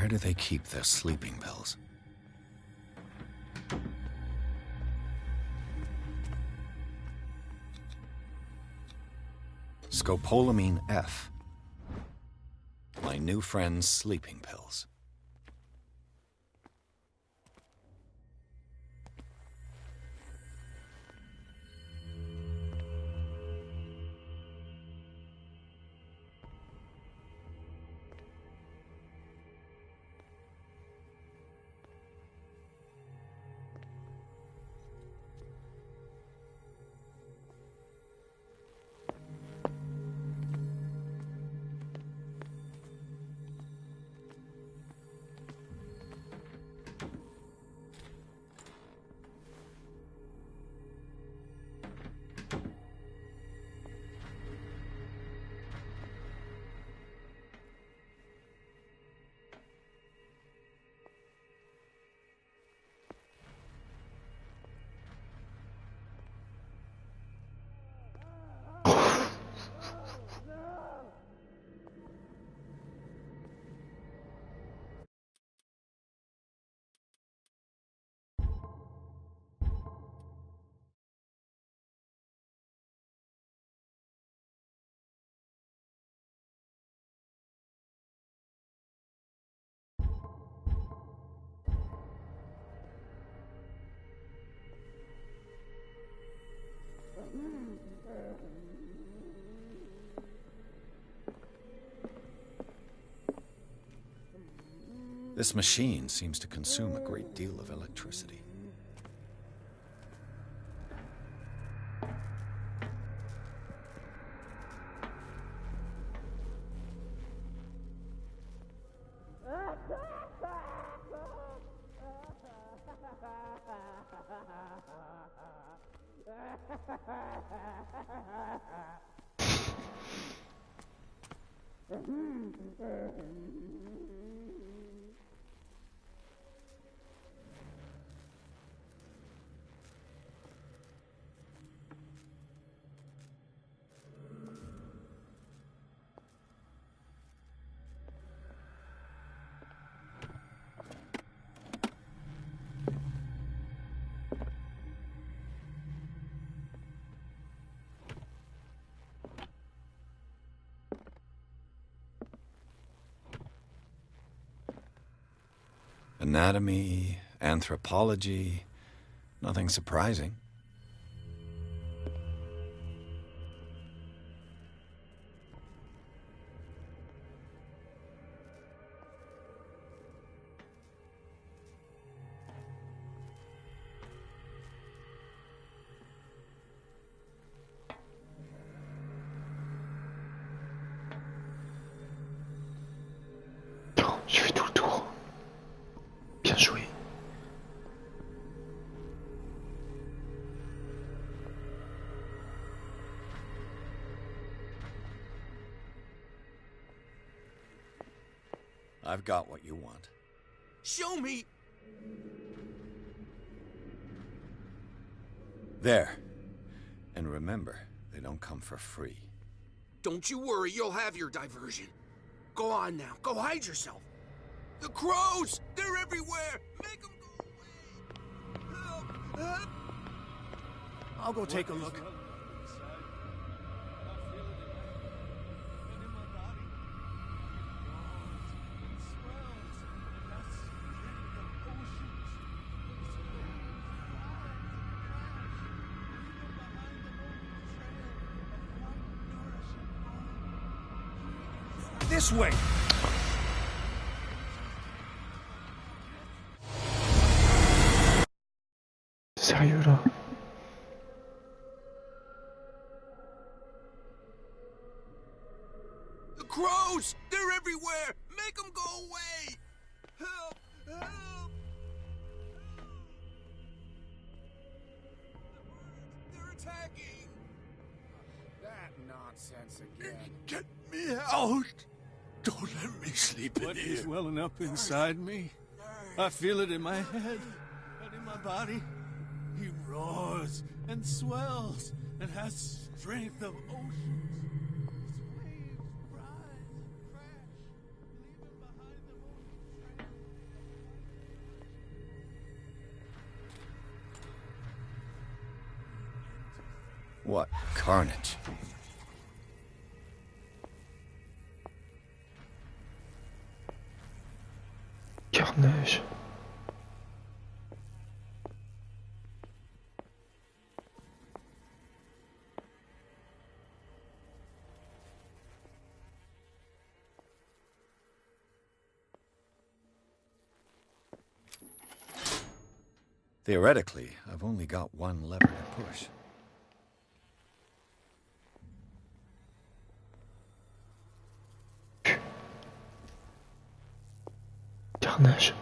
Where do they keep their sleeping pills? Scopolamine F. My new friend's sleeping pills. This machine seems to consume a great deal of electricity. Anatomy, anthropology, nothing surprising. Je fais tout le tour. Bien joué. I've got what you want. Show me! There. And remember, they don't come for free. Don't you worry, you'll have your diversion. Go on now, go hide yourself. The crows! They're everywhere! Make them go away! Help! Help! I'll go take a look. This way! Sérieux là? The crows! They're everywhere! Make them go away! Help! Help! They're attacking! That nonsense again. Get me out! Don't let me sleep in What here. is welling up inside me? I feel it in my head and in my body. He roars and swells and has strength of oceans. His waves rise and crash, leaving behind them ocean carnage. Carnage. Theoretically, I've only got one lever to push. Carnage.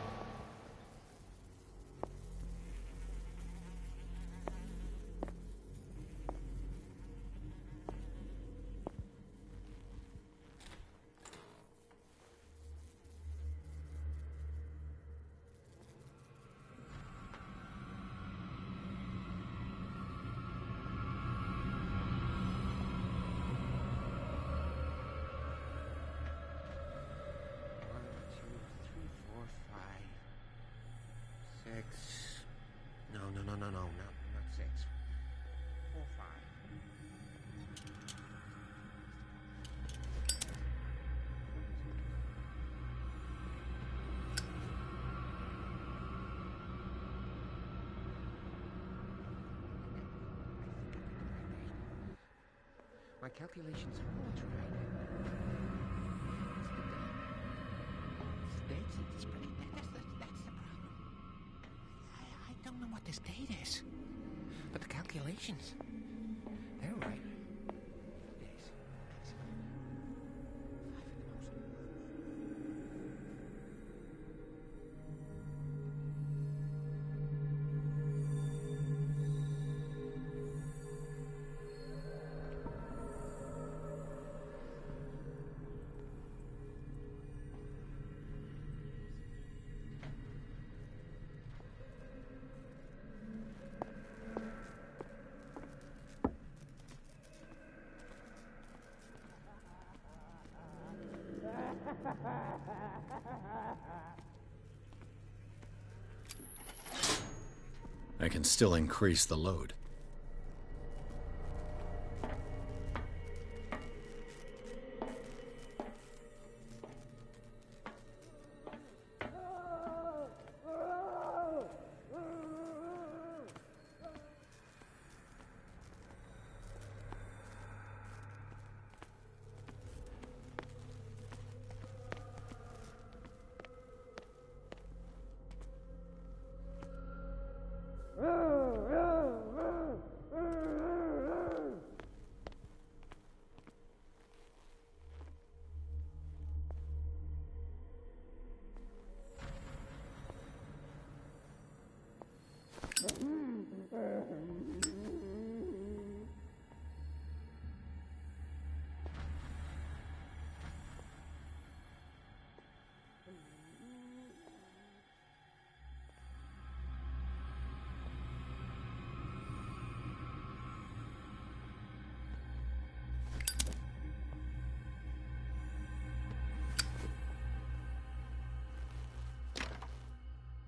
No, not 6. 4, 5. My calculations are all right. It's the date is pretty. That's the problem. I don't know what this date is, but the calculations, they're right. Days. 5 at the most. I can still increase the load.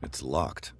It's locked.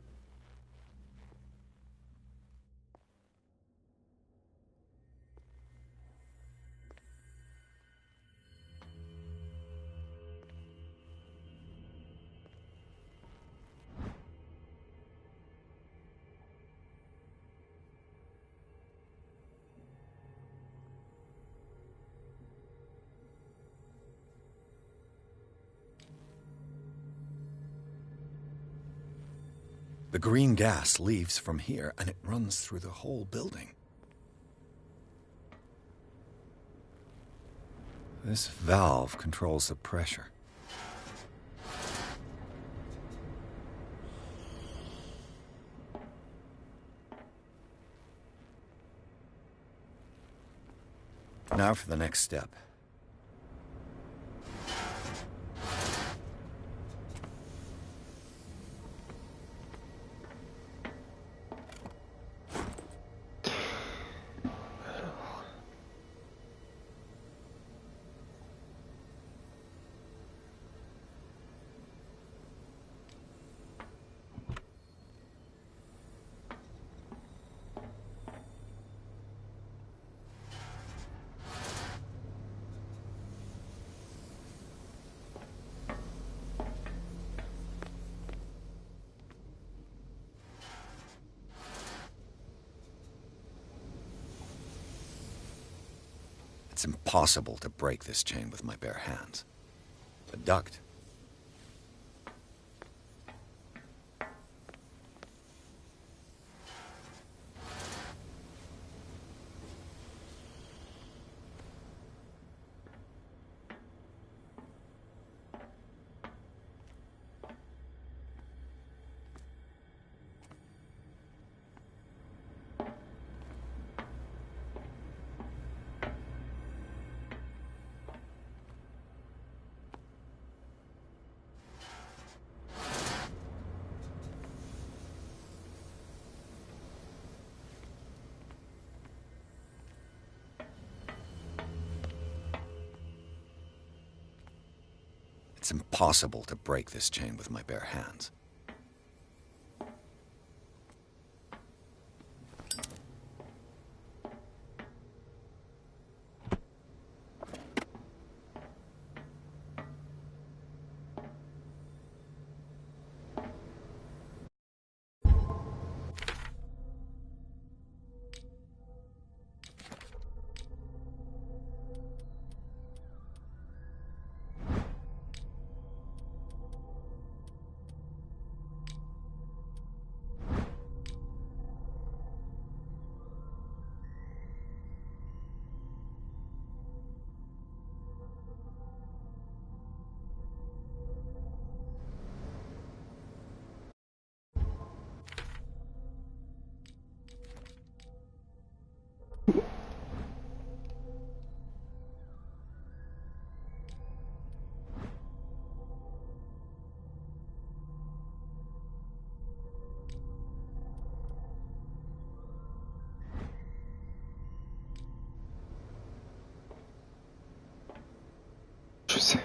The green gas leaves from here, and it runs through the whole building. This valve controls the pressure. Now for the next step. It's impossible to break this chain with my bare hands. A duct. It's impossible to break this chain with my bare hands. Je sais.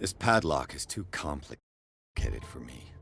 This padlock is too complicated for me.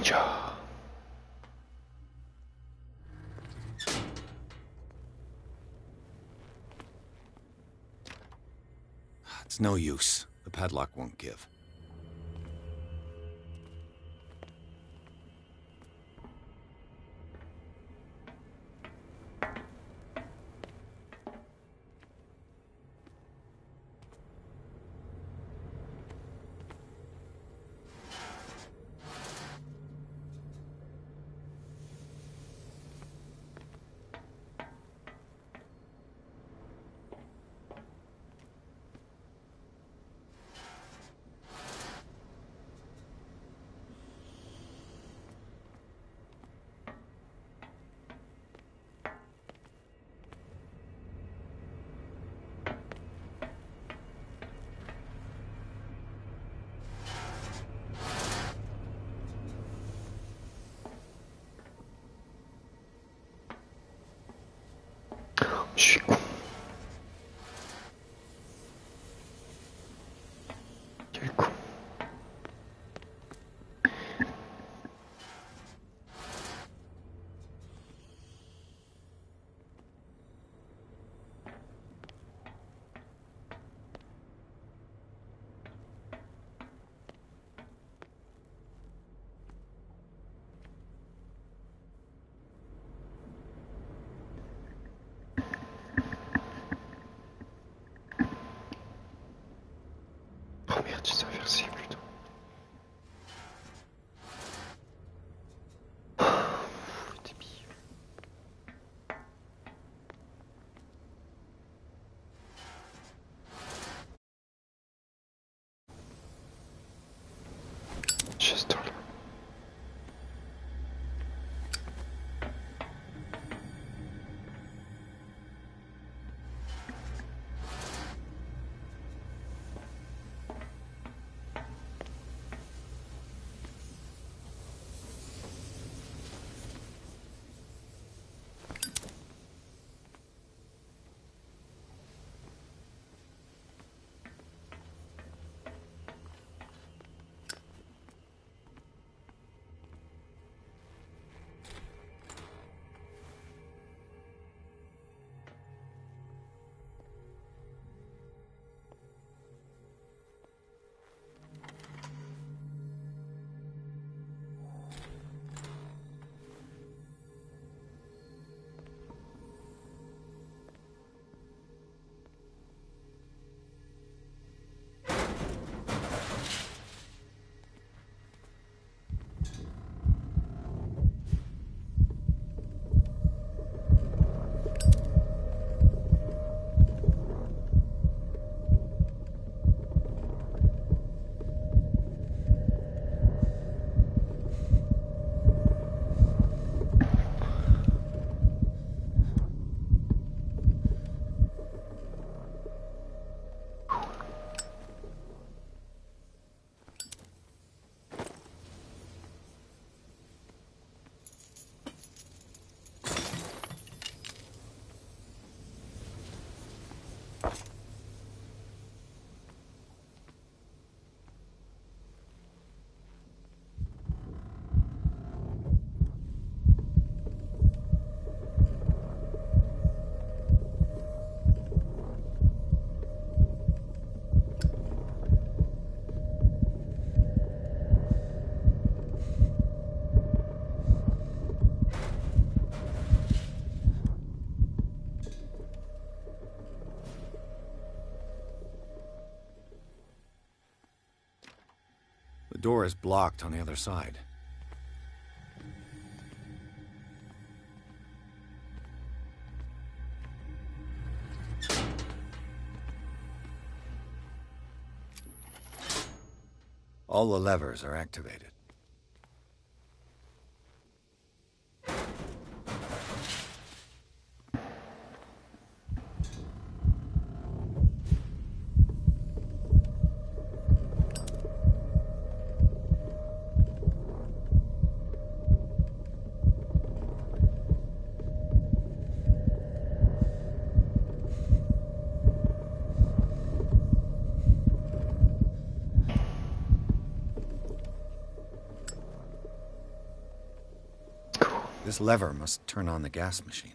ninja. It's no use. The padlock won't give. Je suis con. Quel con. Oh merde, tu sais inverser plutôt. Le débile. Juste dans là. The door is blocked on the other side. All the levers are activated. This lever must turn on the gas machine.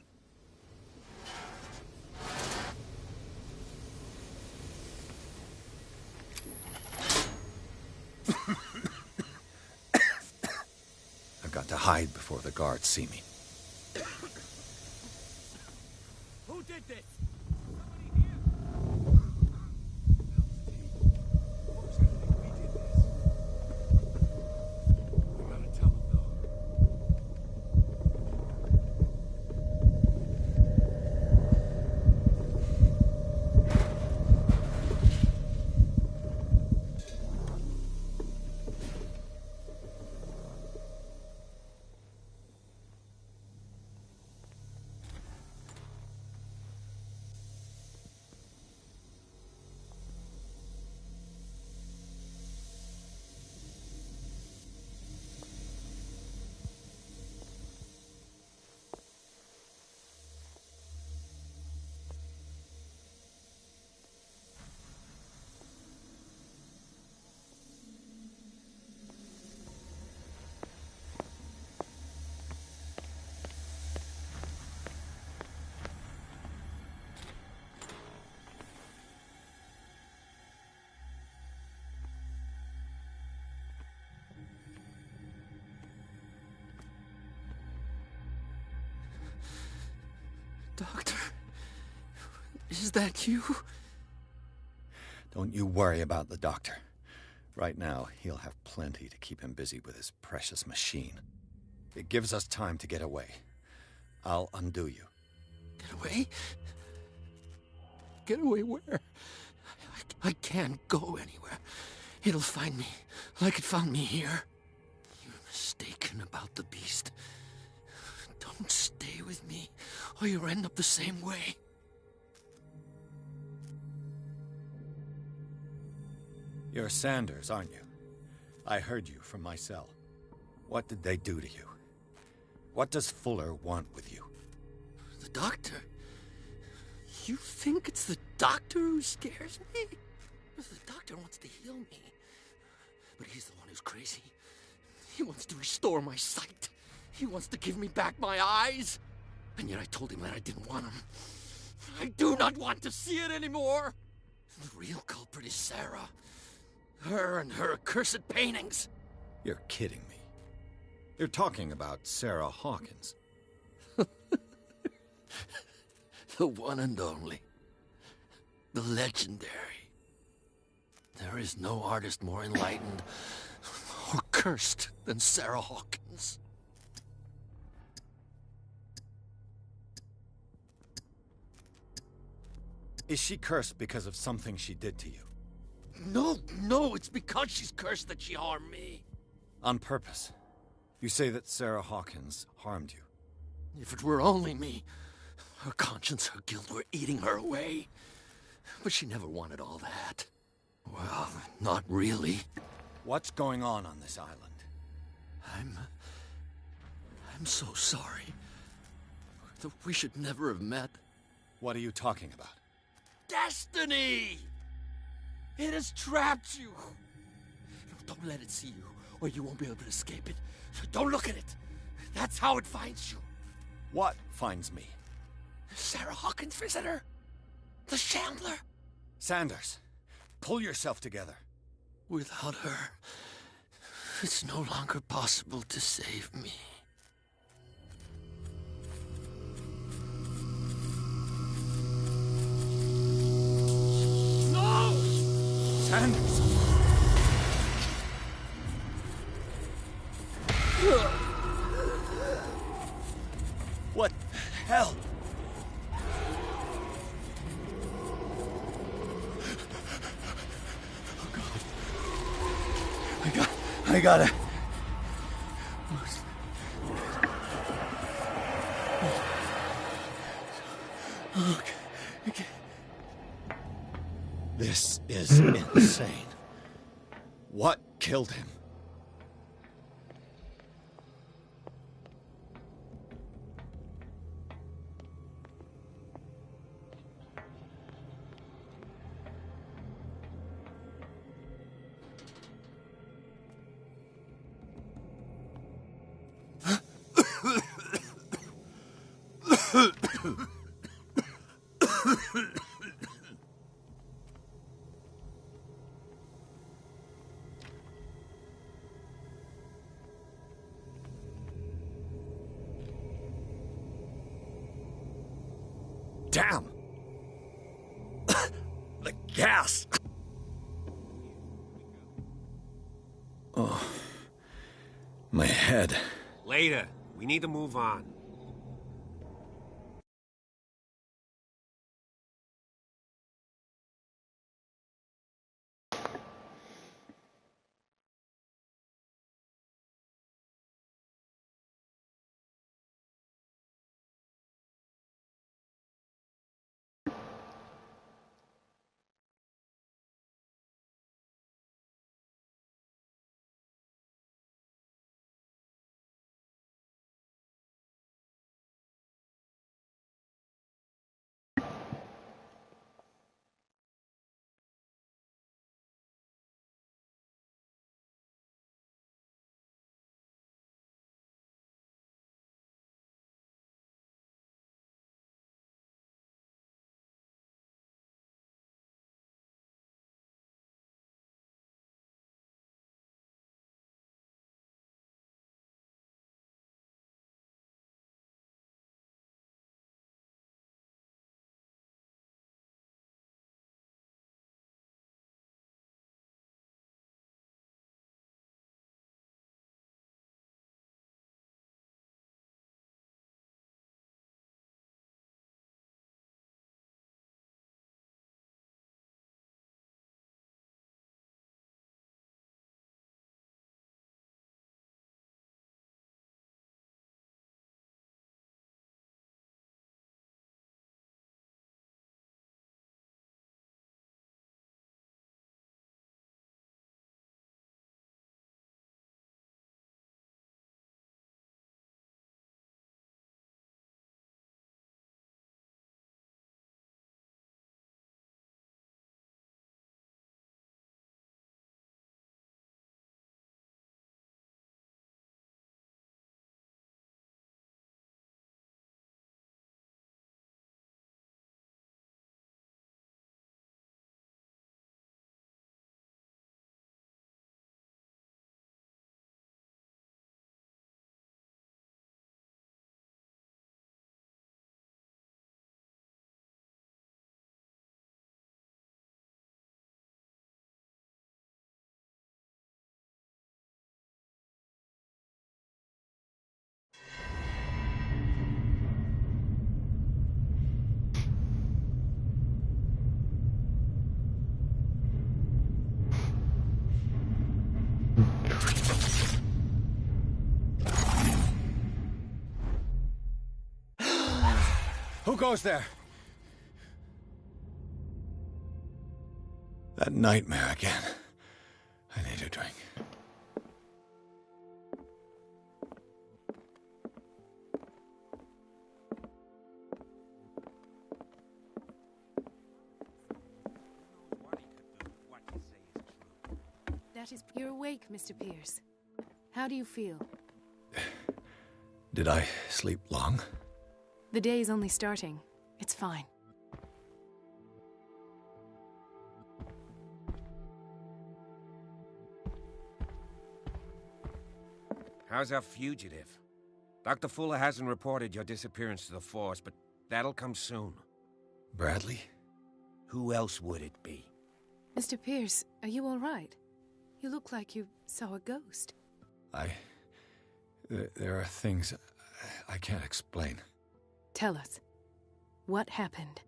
I've got to hide before the guards see me. Who did this? Doctor, is that you? Don't you worry about the doctor. Right now, he'll have plenty to keep him busy with his precious machine. It gives us time to get away. I'll undo you. Get away? Get away where? I can't go anywhere. It'll find me, like it found me here. You're mistaken about the beast. Don't stay with me, or you'll end up the same way. You're Sanders, aren't you? I heard you from my cell. What did they do to you? What does Fuller want with you? The doctor? You think it's the doctor who scares me? The doctor wants to heal me. But he's the one who's crazy. He wants to restore my sight. He wants to give me back my eyes. And yet I told him that I didn't want him. I do not want to see it anymore. The real culprit is Sarah. Her and her accursed paintings. You're kidding me. You're talking about Sarah Hawkins. The one and only. The legendary. There is no artist more enlightened or cursed than Sarah Hawkins. Is she cursed because of something she did to you? No, it's because she's cursed that she harmed me. On purpose. You say that Sarah Hawkins harmed you. If it were only me, her conscience, her guilt were eating her away. But she never wanted all that. Well, not really. What's going on this island? I'm so sorry. We should never have met. What are you talking about? Destiny! It has trapped you. Don't let it see you, or you won't be able to escape it. Don't look at it. That's how it finds you. What finds me? Sarah Hawkins' visitor. The Shambler. Sanders, pull yourself together. Without her, it's no longer possible to save me. No! Sanders! What the hell? I gotta... Okay. This is insane. What killed him? Damn! The gas! Oh. My head. Later. We need to move on. Who goes there? That nightmare again. I need a drink. That is... You're awake, Mr. Pierce. How do you feel? Did I sleep long? The day is only starting. It's fine. How's our fugitive? Dr. Fuller hasn't reported your disappearance to the force, but that'll come soon. Bradley? Who else would it be? Mr. Pierce, are you all right? You look like you saw a ghost. There are things I can't explain. Tell us. What happened?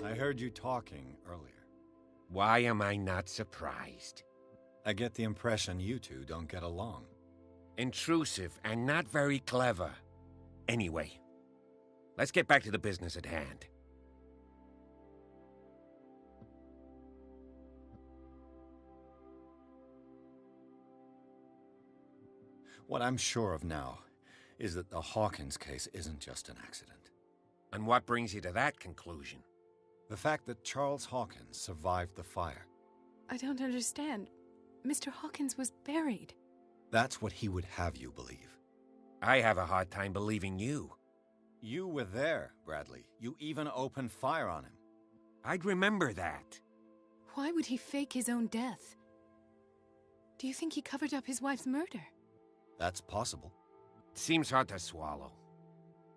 I heard you talking earlier. Why am I not surprised? I get the impression you two don't get along. Intrusive and not very clever. Anyway, let's get back to the business at hand. What I'm sure of now is that the Hawkins case isn't just an accident. And what brings you to that conclusion? The fact that Charles Hawkins survived the fire. I don't understand. Mr. Hawkins was buried. That's what he would have you believe. I have a hard time believing you. You were there, Bradley. You even opened fire on him. I'd remember that. Why would he fake his own death? Do you think he covered up his wife's murder? That's possible. Seems hard to swallow.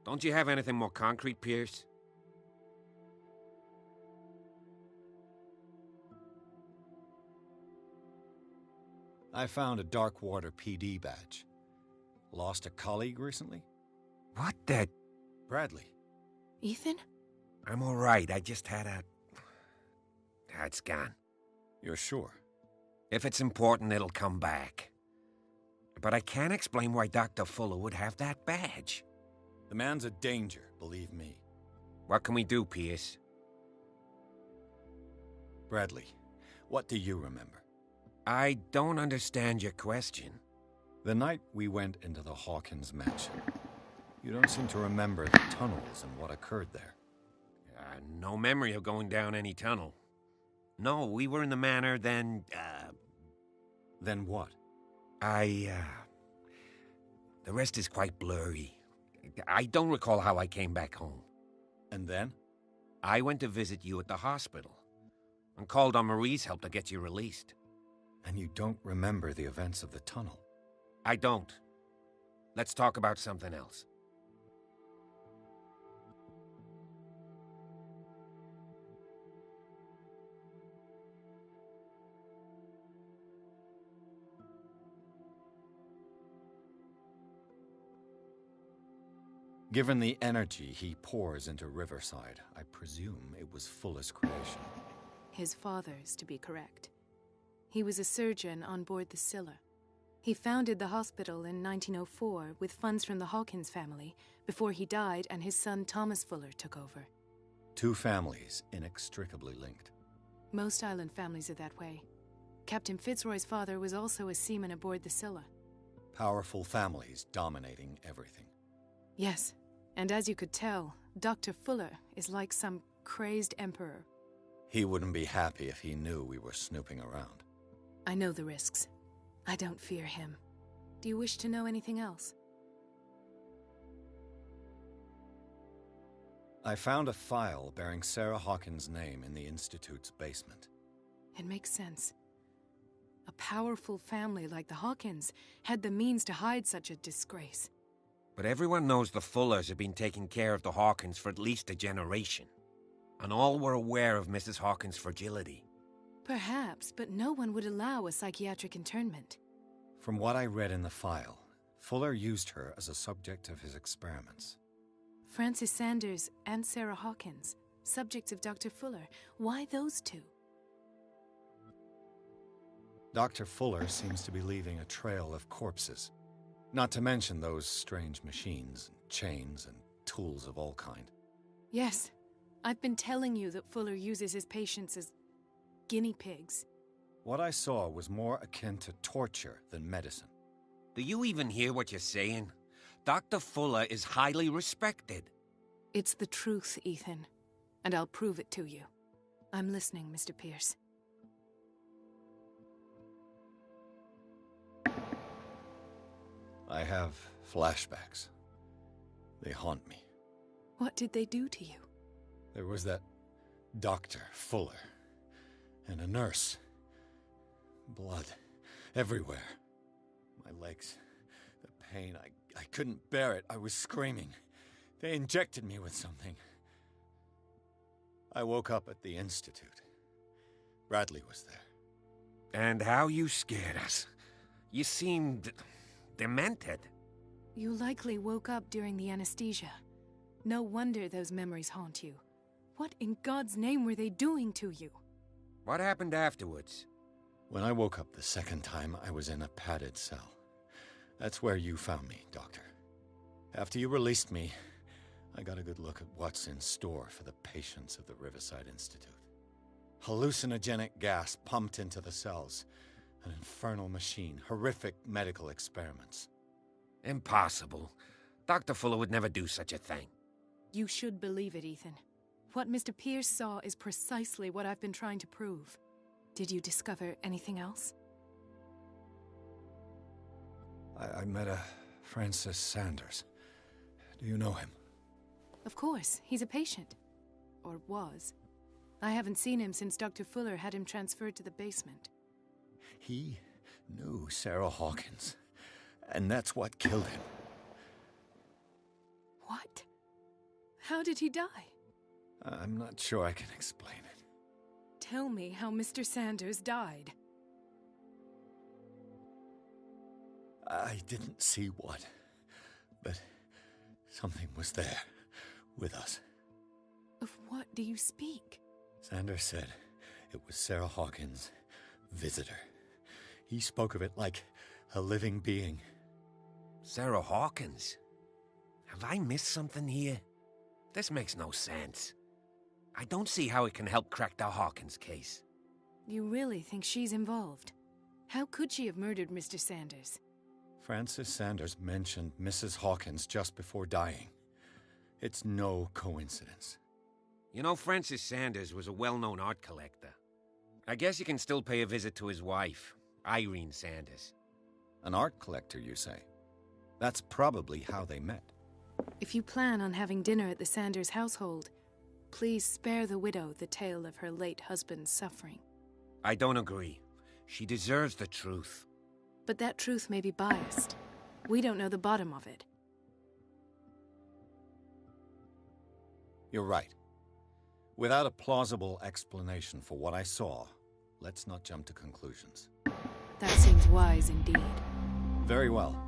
Don't you have anything more concrete, Pierce? I found a Darkwater PD badge. Lost a colleague recently? What the... Bradley. Ethan? I'm all right. I just had a... It's gone. You're sure? If it's important, it'll come back. But I can't explain why Dr. Fuller would have that badge. The man's a danger, believe me. What can we do, Pierce? Bradley, what do you remember? I don't understand your question. The night we went into the Hawkins mansion. You don't seem to remember the tunnels and what occurred there. No memory of going down any tunnel. No, we were in the manor, then, Then what? The rest is quite blurry. I don't recall how I came back home. And then? I went to visit you at the hospital, and called on Marie's help to get you released. And you don't remember the events of the tunnel? I don't. Let's talk about something else. Given the energy he pours into Riverside, I presume it was Fuller's creation. His father's, to be correct. He was a surgeon on board the Scylla. He founded the hospital in 1904 with funds from the Hawkins family before he died and his son Thomas Fuller took over. Two families inextricably linked. Most island families are that way. Captain Fitzroy's father was also a seaman aboard the Scylla. Powerful families dominating everything. Yes, and as you could tell, Dr. Fuller is like some crazed emperor. He wouldn't be happy if he knew we were snooping around. I know the risks. I don't fear him. Do you wish to know anything else? I found a file bearing Sarah Hawkins' name in the Institute's basement. It makes sense. A powerful family like the Hawkins had the means to hide such a disgrace. But everyone knows the Fullers have been taking care of the Hawkins for at least a generation. And all were aware of Mrs. Hawkins' fragility. Perhaps, but no one would allow a psychiatric internment. From what I read in the file, Fuller used her as a subject of his experiments. Francis Sanders and Sarah Hawkins, subjects of Dr. Fuller. Why those two? Dr. Fuller seems to be leaving a trail of corpses. Not to mention those strange machines, chains, and tools of all kind. Yes, I've been telling you that Fuller uses his patients as guinea pigs. What I saw was more akin to torture than medicine. Do you even hear what you're saying? Dr. Fuller is highly respected. It's the truth, Ethan, and I'll prove it to you. I'm listening, Mr. Pierce. I have flashbacks. They haunt me. What did they do to you? There was that Dr. Fuller and a nurse. Blood everywhere. My legs, the pain, I couldn't bear it. I was screaming. They injected me with something. I woke up at the Institute. Bradley was there. And how you scared us. You seemed demented. You likely woke up during the anesthesia. No wonder those memories haunt you. What in God's name were they doing to you? What happened afterwards? When I woke up the second time, I was in a padded cell. That's where you found me, Doctor. After you released me, I got a good look at what's in store for the patients of the Riverside Institute. Hallucinogenic gas pumped into the cells. An infernal machine. Horrific medical experiments. Impossible. Dr. Fuller would never do such a thing. You should believe it, Ethan. What Mr. Pierce saw is precisely what I've been trying to prove. Did you discover anything else? I met a Francis Sanders. Do you know him? Of course, he's a patient. Or was. I haven't seen him since Dr. Fuller had him transferred to the basement. He knew Sarah Hawkins, and that's what killed him. What? How did he die? I'm not sure I can explain it. Tell me how Mr. Sanders died. I didn't see what, but something was there, with us. Of what do you speak? Sanders said it was Sarah Hawkins' visitor. He spoke of it like a living being. Sarah Hawkins? Have I missed something here? This makes no sense. I don't see how it can help crack the Hawkins case. You really think she's involved? How could she have murdered Mr. Sanders? Francis Sanders mentioned Mrs. Hawkins just before dying. It's no coincidence. You know, Francis Sanders was a well-known art collector. I guess you can still pay a visit to his wife, Irene Sanders. An art collector, you say? That's probably how they met. If you plan on having dinner at the Sanders household, please spare the widow the tale of her late husband's suffering. I don't agree. She deserves the truth. But that truth may be biased. We don't know the bottom of it. You're right. Without a plausible explanation for what I saw, let's not jump to conclusions. That seems wise indeed. Very well.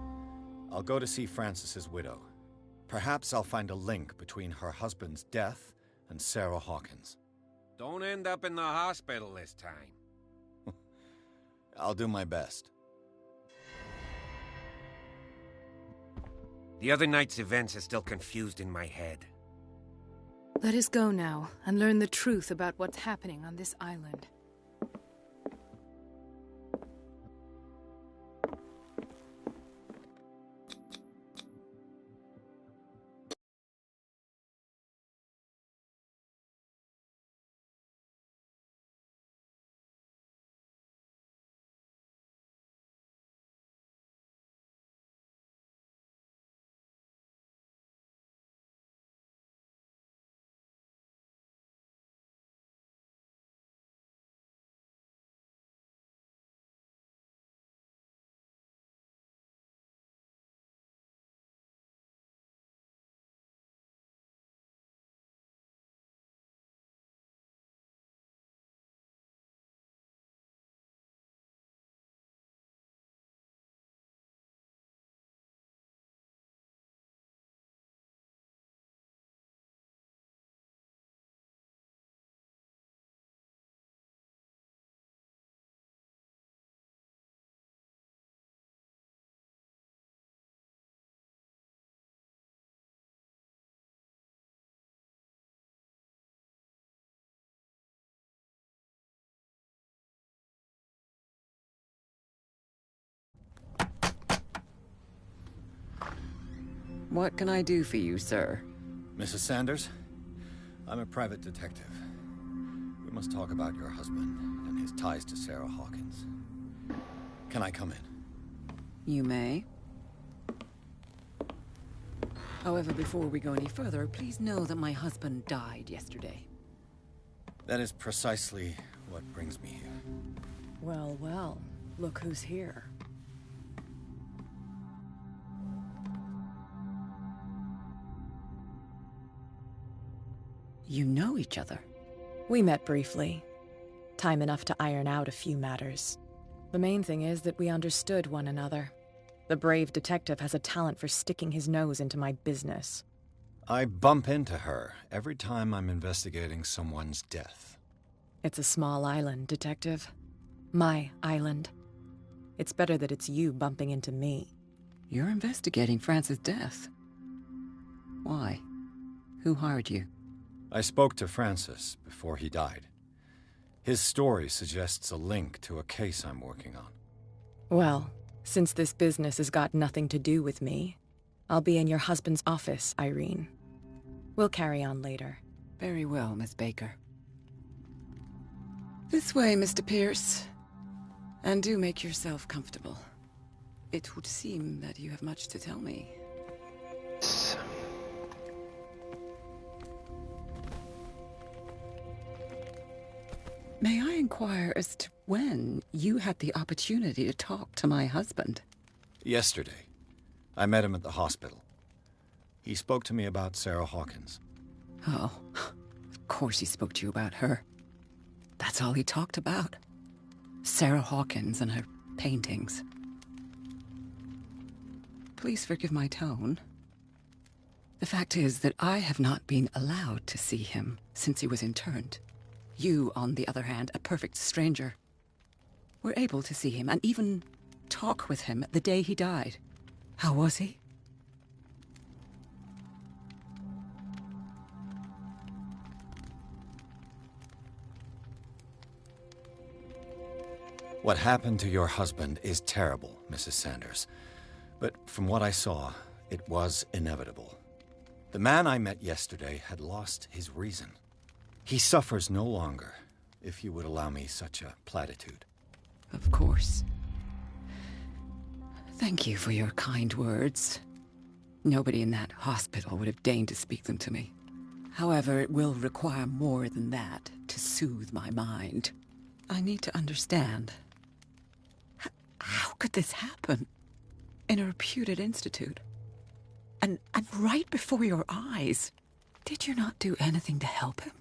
I'll go to see Francis's widow. Perhaps I'll find a link between her husband's death and Sarah Hawkins. Don't end up in the hospital this time. I'll do my best. The other night's events are still confused in my head. Let us go now and learn the truth about what's happening on this island. What can I do for you, sir? Mrs. Sanders, I'm a private detective. We must talk about your husband and his ties to Sarah Hawkins. Can I come in? You may. However, before we go any further, please know that my husband died yesterday. That is precisely what brings me here. Well, well, look who's here. You know each other? We met briefly. Time enough to iron out a few matters. The main thing is that we understood one another. The brave detective has a talent for sticking his nose into my business. I bump into her every time I'm investigating someone's death. It's a small island, Detective. My island. It's better that it's you bumping into me. You're investigating Francis' death. Why? Who hired you? I spoke to Francis before he died. His story suggests a link to a case I'm working on. Well, since this business has got nothing to do with me, I'll be in your husband's office, Irene. We'll carry on later. Very well, Miss Baker. This way, Mr. Pierce. And do make yourself comfortable. It would seem that you have much to tell me. May I inquire as to when you had the opportunity to talk to my husband? Yesterday. I met him at the hospital. He spoke to me about Sarah Hawkins. Oh, of course he spoke to you about her. That's all he talked about. Sarah Hawkins and her paintings. Please forgive my tone. The fact is that I have not been allowed to see him since he was interned. You, on the other hand, a perfect stranger, were able to see him and even talk with him the day he died. How was he? What happened to your husband is terrible, Mrs. Sanders. But from what I saw, it was inevitable. The man I met yesterday had lost his reason. He suffers no longer, if you would allow me such a platitude. Of course. Thank you for your kind words. Nobody in that hospital would have deigned to speak them to me. However, it will require more than that to soothe my mind. I need to understand. How could this happen? In a reputed institute? And right before your eyes? Did you not do anything to help him?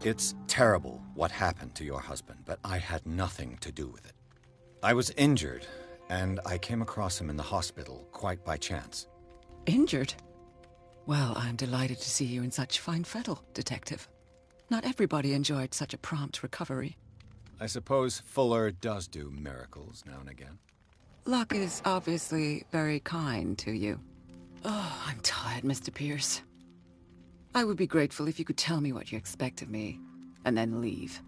It's terrible what happened to your husband, but I had nothing to do with it. I was injured, and I came across him in the hospital quite by chance. Injured? Well, I'm delighted to see you in such fine fettle, Detective. Not everybody enjoyed such a prompt recovery. I suppose Fuller does do miracles now and again. Luck is obviously very kind to you. Oh, I'm tired, Mr. Pierce. I would be grateful if you could tell me what you expect of me, and then leave.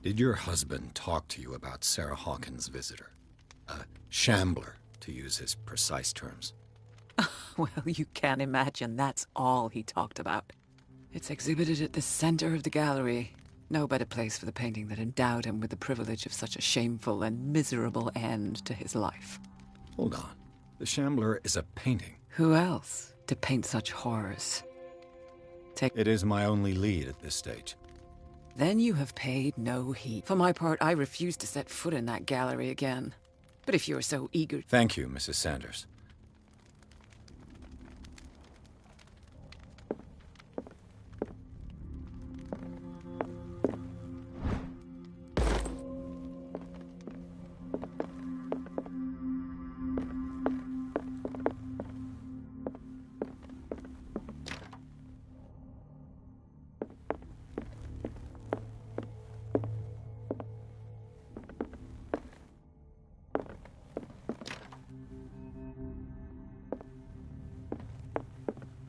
Did your husband talk to you about Sarah Hawkins' visitor? A shambler, to use his precise terms. Well, you can imagine that's all he talked about. It's exhibited at the center of the gallery. No better place for the painting that endowed him with the privilege of such a shameful and miserable end to his life. Hold on. The Shambler is a painting. Who else to paint such horrors? It is my only lead at this stage. Then you have paid no heed. For my part, I refuse to set foot in that gallery again. But if you're so eager... Thank you, Mrs. Sanders.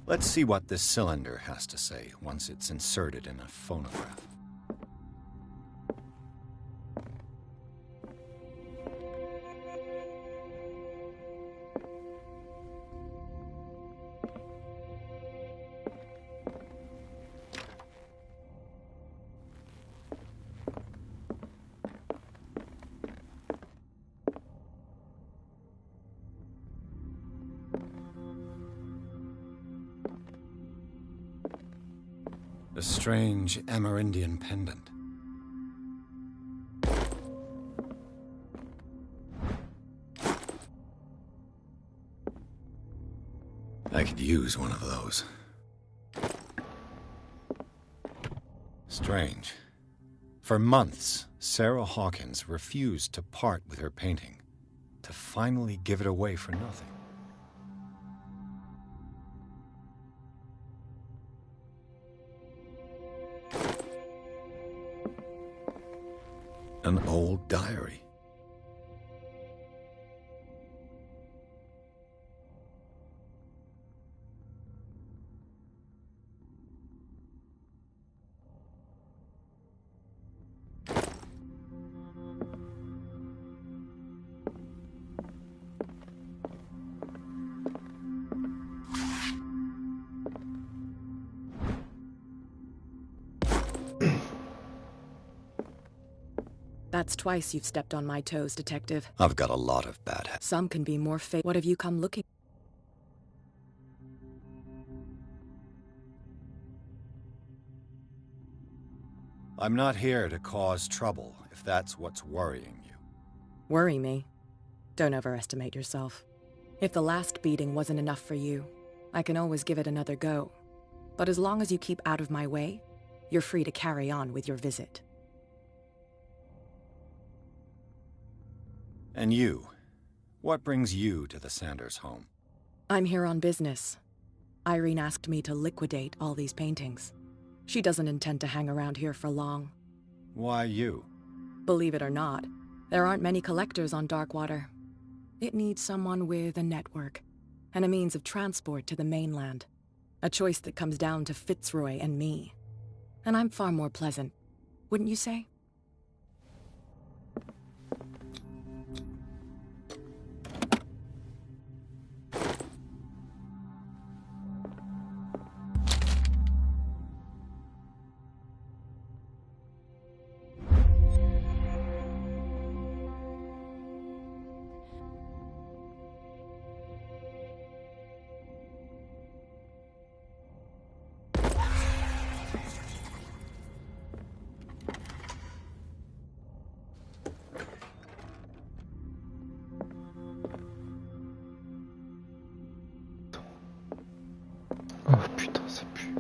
Let's see what this cylinder has to say once it's inserted in a phonograph. A strange Amerindian pendant. I could use one of those. Strange. For months, Sarah Hawkins refused to part with her painting, to finally give it away for nothing. An old diary. That's twice you've stepped on my toes, Detective. I've got a lot of bad habits. Some can be more What have you come looking? I'm not here to cause trouble, if that's what's worrying you. Worry me? Don't overestimate yourself. If the last beating wasn't enough for you, I can always give it another go. But as long as you keep out of my way, you're free to carry on with your visit. And you? What brings you to the Sanders home? I'm here on business. Irene asked me to liquidate all these paintings. She doesn't intend to hang around here for long. Why you? Believe it or not, there aren't many collectors on Darkwater. It needs someone with a network, and a means of transport to the mainland. A choice that comes down to Fitzroy and me. And I'm far more pleasant, wouldn't you say? Oh putain, ça pue.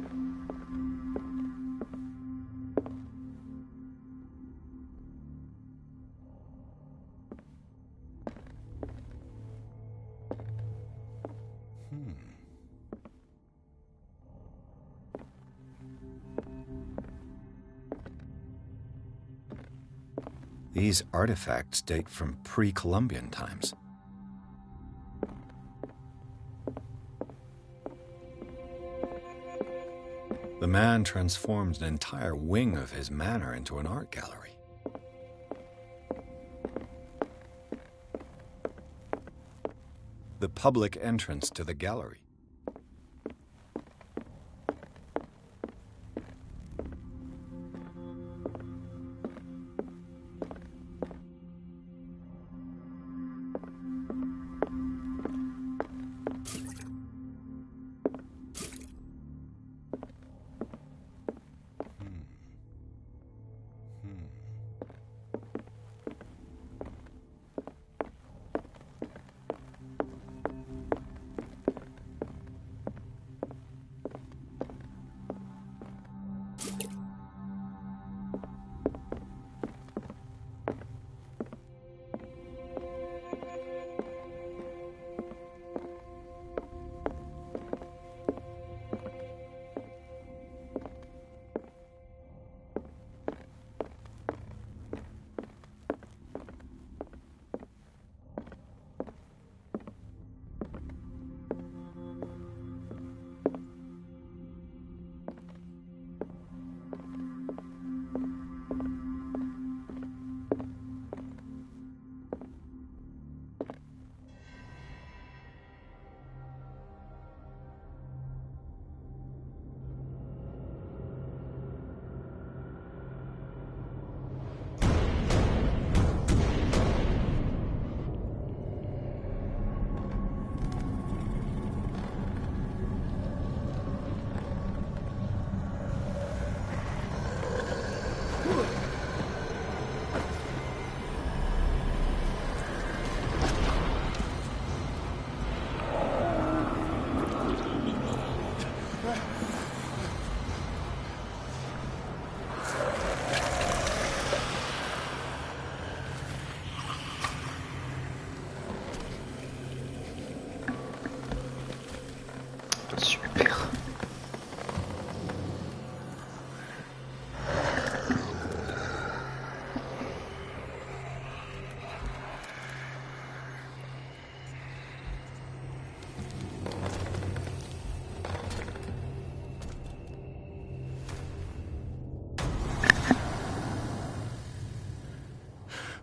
These artifacts date from pre-Columbian times. The man transformed an entire wing of his manor into an art gallery. The public entrance to the gallery.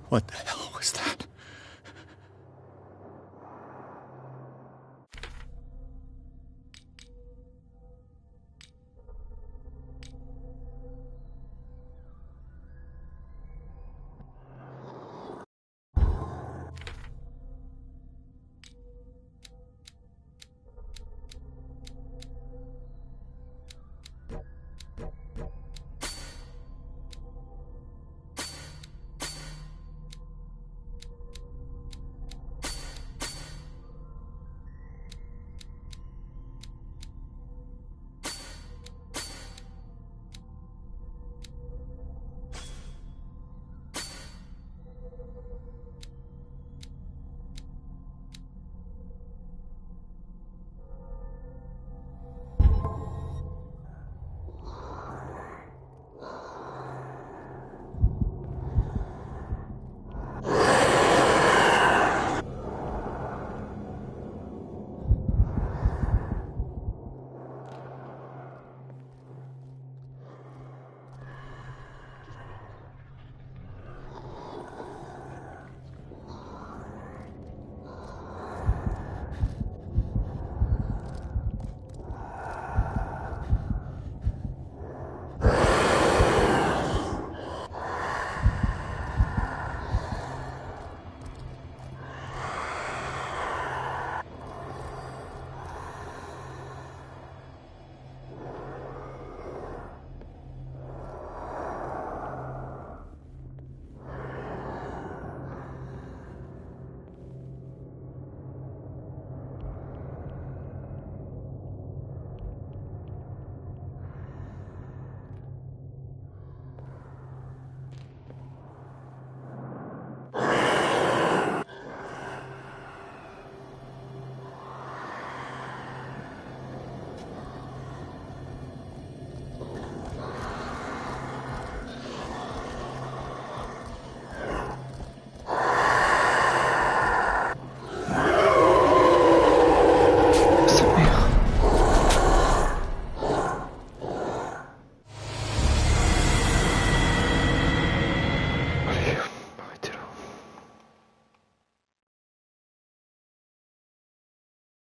What the hell?